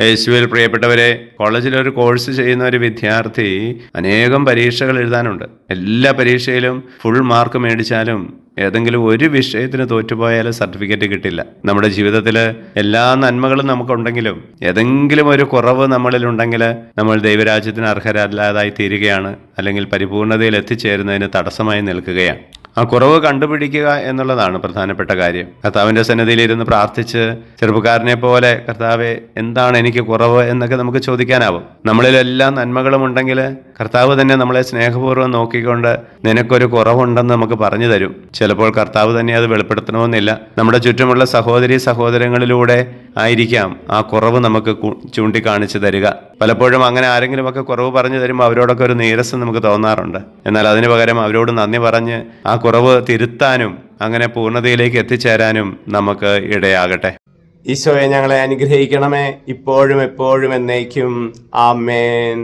യേശുവിൽ പ്രിയപ്പെട്ടവരെ, കോളേജിലൊരു കോഴ്സ് ചെയ്യുന്ന ഒരു വിദ്യാർത്ഥി അനേകം പരീക്ഷകൾ എഴുതാനുണ്ട്. എല്ലാ പരീക്ഷയിലും ഫുൾ മാർക്ക് മേടിച്ചാലും ഏതെങ്കിലും ഒരു വിഷയത്തിന് തോറ്റുപോയാൽ സർട്ടിഫിക്കറ്റ് കിട്ടില്ല. നമ്മുടെ ജീവിതത്തിൽ എല്ലാ നന്മകളും നമുക്കുണ്ടെങ്കിലും ഏതെങ്കിലും ഒരു കുറവ് നമ്മളിലുണ്ടെങ്കിൽ നമ്മൾ ദൈവരാജ്യത്തിന് അർഹരല്ലാതായി തീരുകയാണ്, അല്ലെങ്കിൽ പരിപൂർണതയിൽ എത്തിച്ചേരുന്നതിന് തടസ്സമായി നിൽക്കുകയാണ്. ആ കുറവ് കണ്ടുപിടിക്കുക എന്നുള്ളതാണ് പ്രധാനപ്പെട്ട കാര്യം. കർത്താവിൻ്റെ സന്നിധിയിലിരുന്ന് പ്രാർത്ഥിച്ച് ചെറുപ്പക്കാരനെ പോലെ, കർത്താവെ എന്താണ് എനിക്ക് കുറവ് എന്നൊക്കെ നമുക്ക് ചോദിക്കാനാവും. നമ്മളിലെല്ലാം നന്മകളും ഉണ്ടെങ്കിൽ കർത്താവ് തന്നെ നമ്മളെ സ്നേഹപൂർവ്വം നോക്കിക്കൊണ്ട് നിനക്കൊരു കുറവുണ്ടെന്ന് നമുക്ക് പറഞ്ഞു തരും. ചിലപ്പോൾ കർത്താവ് തന്നെ അത് വെളിപ്പെടുത്തണമെന്നില്ല. നമ്മുടെ ചുറ്റുമുള്ള സഹോദരീ സഹോദരങ്ങളിലൂടെ ആയിരിക്കാം ആ കുറവ് നമുക്ക് ചൂണ്ടിക്കാണിച്ചു തരിക. പലപ്പോഴും അങ്ങനെ ആരെങ്കിലുമൊക്കെ കുറവ് പറഞ്ഞു തരുമ്പോൾ അവരോടൊക്കെ ഒരു നീരസം നമുക്ക് തോന്നാറുണ്ട്. എന്നാൽ അതിന് പകരം അവരോട് നന്ദി പറഞ്ഞ് ആ കുറവ് തിരുത്താനും അങ്ങനെ പൂർണ്ണതയിലേക്ക് എത്തിച്ചേരാനും നമുക്ക് ഇടയാകട്ടെ. ഈശോയെ, ഞങ്ങളെ അനുഗ്രഹിക്കണമേ, ഇപ്പോഴും എപ്പോഴും എന്നേക്കും. ആമേൻ.